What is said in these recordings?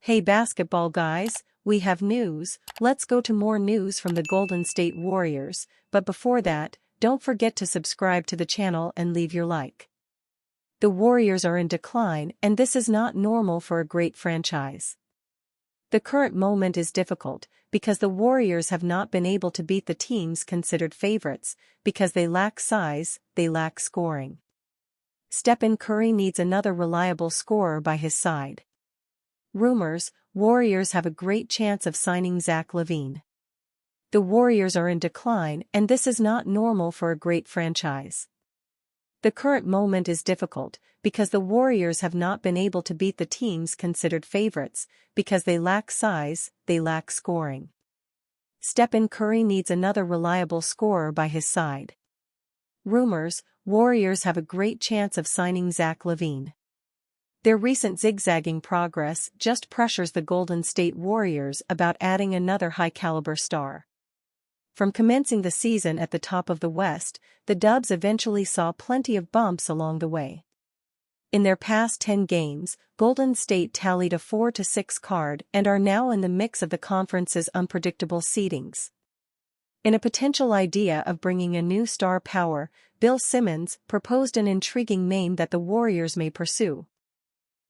Hey basketball guys, we have news. Let's go to more news from the Golden State Warriors, but before that, don't forget to subscribe to the channel and leave your like. The Warriors are in decline, and this is not normal for a great franchise. The current moment is difficult, because the Warriors have not been able to beat the teams considered favorites, because they lack size, they lack scoring. Stephen Curry needs another reliable scorer by his side. Rumors: Warriors have a great chance of signing Zack Lavine. The Warriors are in decline, and this is not normal for a great franchise. The current moment is difficult, because the Warriors have not been able to beat the teams considered favorites, because they lack size, they lack scoring. Stephen Curry needs another reliable scorer by his side. Rumors: Warriors have a great chance of signing Zack Lavine. Their recent zigzagging progress just pressures the Golden State Warriors about adding another high-caliber star. From commencing the season at the top of the West, the Dubs eventually saw plenty of bumps along the way. In their past 10 games, Golden State tallied a 4-6 card and are now in the mix of the conference's unpredictable seedings. In a potential idea of bringing a new star power, Bill Simmons proposed an intriguing name that the Warriors may pursue.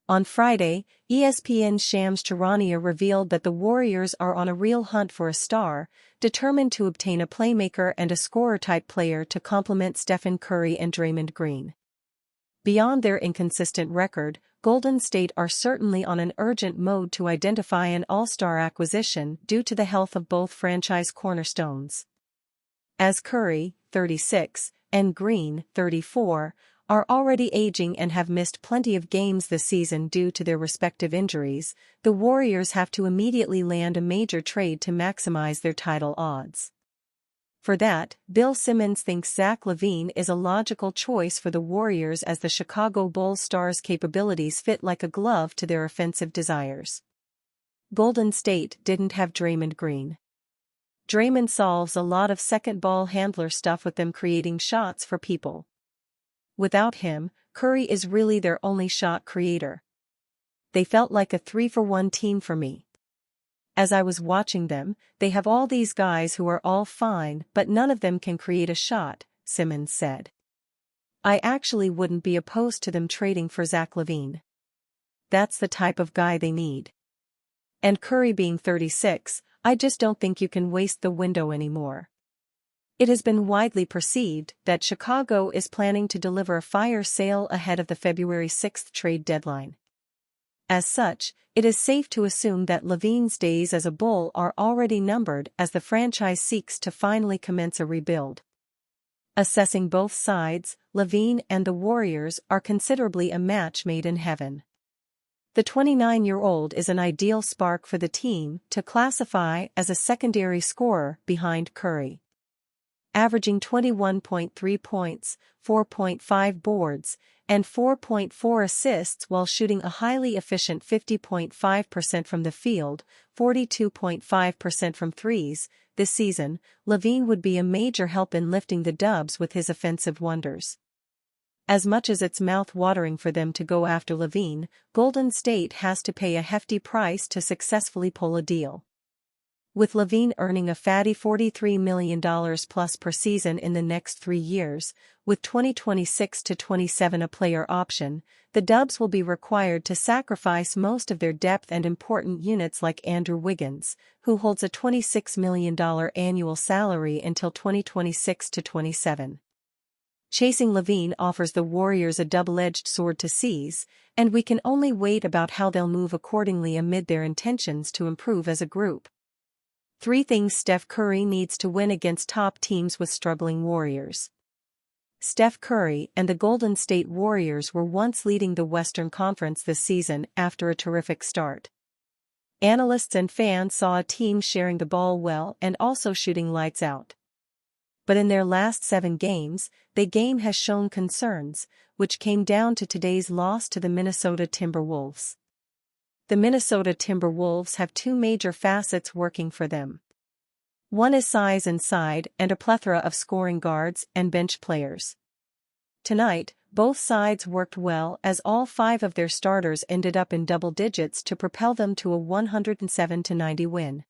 On Friday, ESPN's Shams Charania revealed that the Warriors are on a real hunt for a star, determined to obtain a playmaker and a scorer-type player to complement Stephen Curry and Draymond Green. Beyond their inconsistent record, Golden State are certainly on an urgent mode to identify an all-star acquisition due to the health of both franchise cornerstones. As Curry, 36, and Green, 34, are already aging and have missed plenty of games this season due to their respective injuries, the Warriors have to immediately land a major trade to maximize their title odds. For that, Bill Simmons thinks Zack Lavine is a logical choice for the Warriors as the Chicago Bulls star's capabilities fit like a glove to their offensive desires. Golden State didn't have Draymond Green. Draymond solves a lot of second ball handler stuff with them creating shots for people. Without him, Curry is really their only shot creator. They felt like a 3-for-1 team for me. As I was watching them, they have all these guys who are all fine but none of them can create a shot, Simmons said. I actually wouldn't be opposed to them trading for Zack Lavine. That's the type of guy they need. And Curry being 36, I just don't think you can waste the window anymore. It has been widely perceived that Chicago is planning to deliver a fire sale ahead of the February 6 trade deadline. As such, it is safe to assume that Lavine's days as a Bull are already numbered as the franchise seeks to finally commence a rebuild. Assessing both sides, Lavine and the Warriors are considerably a match made in heaven. The 29-year-old is an ideal spark for the team to classify as a secondary scorer behind Curry. Averaging 21.3 points, 4.5 boards, and 4.4 assists while shooting a highly efficient 50.5% from the field, 42.5% from threes, this season, Lavine would be a major help in lifting the Dubs with his offensive wonders. As much as it's mouth-watering for them to go after Lavine, Golden State has to pay a hefty price to successfully pull a deal. With Lavine earning a fatty $43 million plus per season in the next 3 years, with 2026 to 27 a player option, the Dubs will be required to sacrifice most of their depth and important units like Andrew Wiggins, who holds a $26 million annual salary until 2026 to 27. Chasing Lavine offers the Warriors a double-edged sword to seize, and we can only wait about how they'll move accordingly amid their intentions to improve as a group. 3 things Steph Curry needs to win against top teams with struggling Warriors. Steph Curry and the Golden State Warriors were once leading the Western Conference this season after a terrific start. Analysts and fans saw a team sharing the ball well and also shooting lights out. But in their last 7 games, the game has shown concerns, which came down to today's loss to the Minnesota Timberwolves. The Minnesota Timberwolves have 2 major facets working for them. One is size inside and a plethora of scoring guards and bench players. Tonight, both sides worked well as all 5 of their starters ended up in double digits to propel them to a 107-90 win.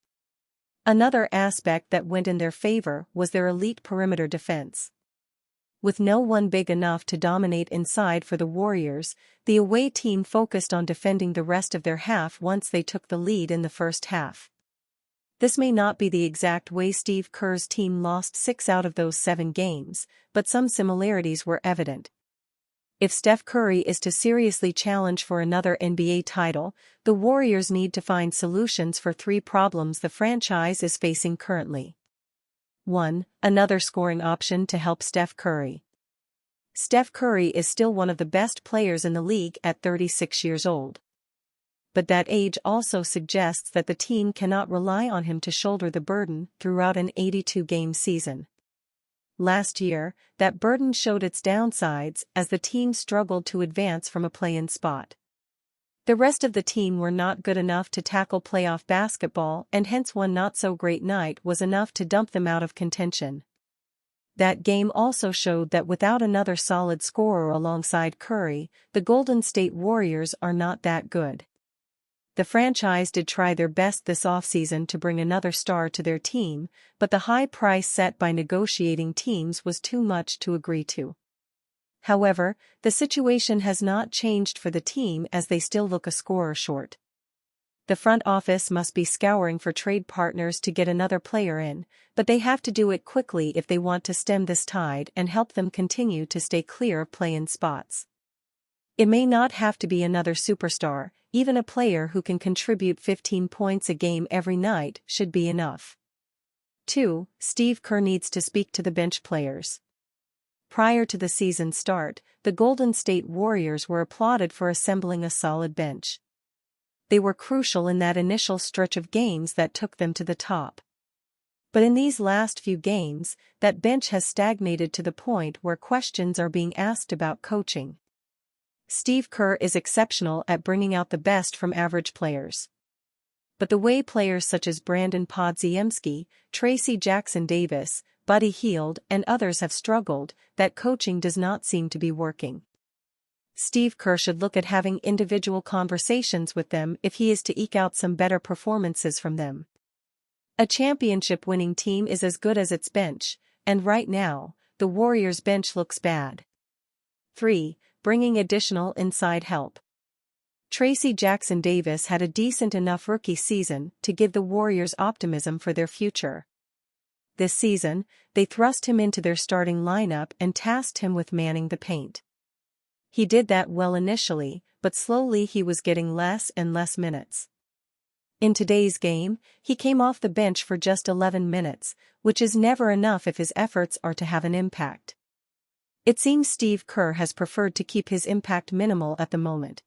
Another aspect that went in their favor was their elite perimeter defense. With no one big enough to dominate inside for the Warriors, the away team focused on defending the rest of their half once they took the lead in the first half. This may not be the exact way Steve Kerr's team lost 6 out of those 7 games, but some similarities were evident. If Steph Curry is to seriously challenge for another NBA title, the Warriors need to find solutions for 3 problems the franchise is facing currently. 1. Another scoring option to help Steph Curry. Steph Curry is still one of the best players in the league at 36 years old. But that age also suggests that the team cannot rely on him to shoulder the burden throughout an 82-game season. Last year, that burden showed its downsides as the team struggled to advance from a play-in spot. The rest of the team were not good enough to tackle playoff basketball, and hence one not-so-great night was enough to dump them out of contention. That game also showed that without another solid scorer alongside Curry, the Golden State Warriors are not that good. The franchise did try their best this offseason to bring another star to their team, but the high price set by negotiating teams was too much to agree to. However, the situation has not changed for the team as they still look a scorer short. The front office must be scouring for trade partners to get another player in, but they have to do it quickly if they want to stem this tide and help them continue to stay clear of play-in spots. It may not have to be another superstar, even a player who can contribute 15 points a game every night should be enough. 2. Steve Kerr needs to speak to the bench players. Prior to the season's start, the Golden State Warriors were applauded for assembling a solid bench. They were crucial in that initial stretch of games that took them to the top. But in these last few games, that bench has stagnated to the point where questions are being asked about coaching. Steve Kerr is exceptional at bringing out the best from average players. But the way players such as Brandon Podziemski, Tracy Jackson-Davis, Buddy Hield, and others have struggled, that coaching does not seem to be working. Steve Kerr should look at having individual conversations with them if he is to eke out some better performances from them. A championship-winning team is as good as its bench, and right now, the Warriors' bench looks bad. 3. Bringing additional inside help. Tracy Jackson-Davis had a decent enough rookie season to give the Warriors optimism for their future. This season, they thrust him into their starting lineup and tasked him with manning the paint. He did that well initially, but slowly he was getting less and less minutes. In today's game, he came off the bench for just 11 minutes, which is never enough if his efforts are to have an impact. It seems Steve Kerr has preferred to keep his impact minimal at the moment.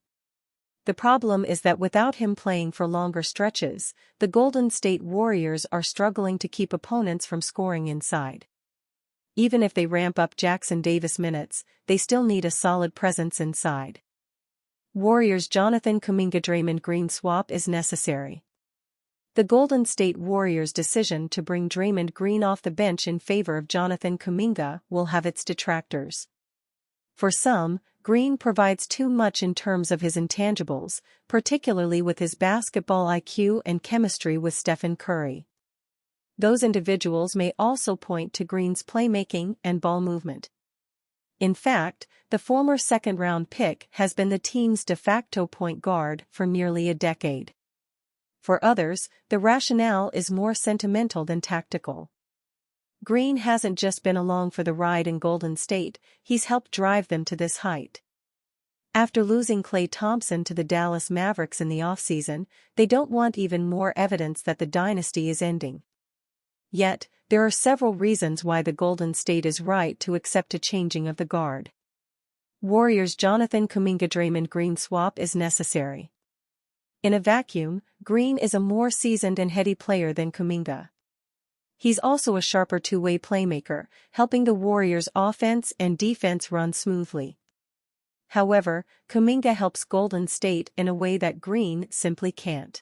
The problem is that without him playing for longer stretches, the Golden State Warriors are struggling to keep opponents from scoring inside. Even if they ramp up Jackson-Davis minutes, they still need a solid presence inside. Warriors' Jonathan Kuminga-Draymond Green swap is necessary. The Golden State Warriors' decision to bring Draymond Green off the bench in favor of Jonathan Kuminga will have its detractors. For some, Green provides too much in terms of his intangibles, particularly with his basketball IQ and chemistry with Stephen Curry. Those individuals may also point to Green's playmaking and ball movement. In fact, the former second-round pick has been the team's de facto point guard for nearly a decade. For others, the rationale is more sentimental than tactical. Green hasn't just been along for the ride in Golden State, he's helped drive them to this height. After losing Klay Thompson to the Dallas Mavericks in the offseason, they don't want even more evidence that the dynasty is ending. Yet, there are several reasons why the Golden State is right to accept a changing of the guard. Warriors' Jonathan Kuminga-Draymond Green swap is necessary. In a vacuum, Green is a more seasoned and heady player than Kuminga. He's also a sharper two-way playmaker, helping the Warriors' offense and defense run smoothly. However, Kuminga helps Golden State in a way that Green simply can't.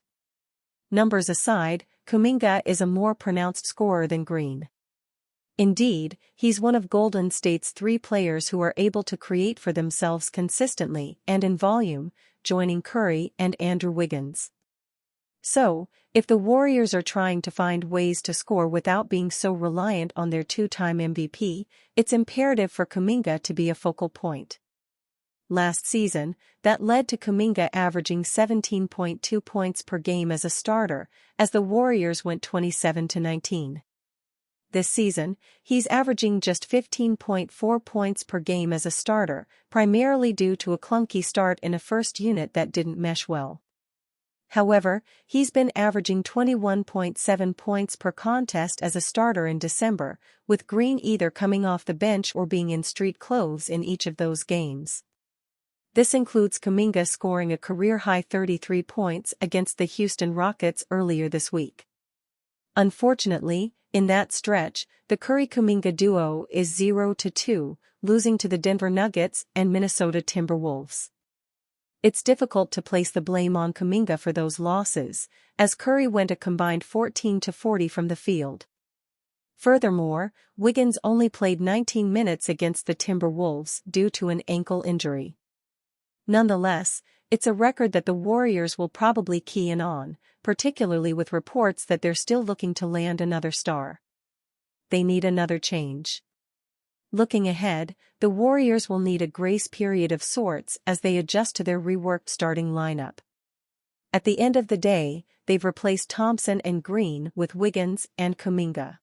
Numbers aside, Kuminga is a more pronounced scorer than Green. Indeed, he's one of Golden State's 3 players who are able to create for themselves consistently and in volume, joining Curry and Andrew Wiggins. So, if the Warriors are trying to find ways to score without being so reliant on their 2-time MVP, it's imperative for Kuminga to be a focal point. Last season, that led to Kuminga averaging 17.2 points per game as a starter, as the Warriors went 27-19. This season, he's averaging just 15.4 points per game as a starter, primarily due to a clunky start in a first unit that didn't mesh well. However, he's been averaging 21.7 points per contest as a starter in December, with Green either coming off the bench or being in street clothes in each of those games. This includes Kuminga scoring a career-high 33 points against the Houston Rockets earlier this week. Unfortunately, in that stretch, the Curry-Kuminga duo is 0-2, losing to the Denver Nuggets and Minnesota Timberwolves. It's difficult to place the blame on Kuminga for those losses, as Curry went a combined 14-40 from the field. Furthermore, Wiggins only played 19 minutes against the Timberwolves due to an ankle injury. Nonetheless, it's a record that the Warriors will probably key in on, particularly with reports that they're still looking to land another star. They need another change. Looking ahead, the Warriors will need a grace period of sorts as they adjust to their reworked starting lineup. At the end of the day, they've replaced Thompson and Green with Wiggins and Kuminga.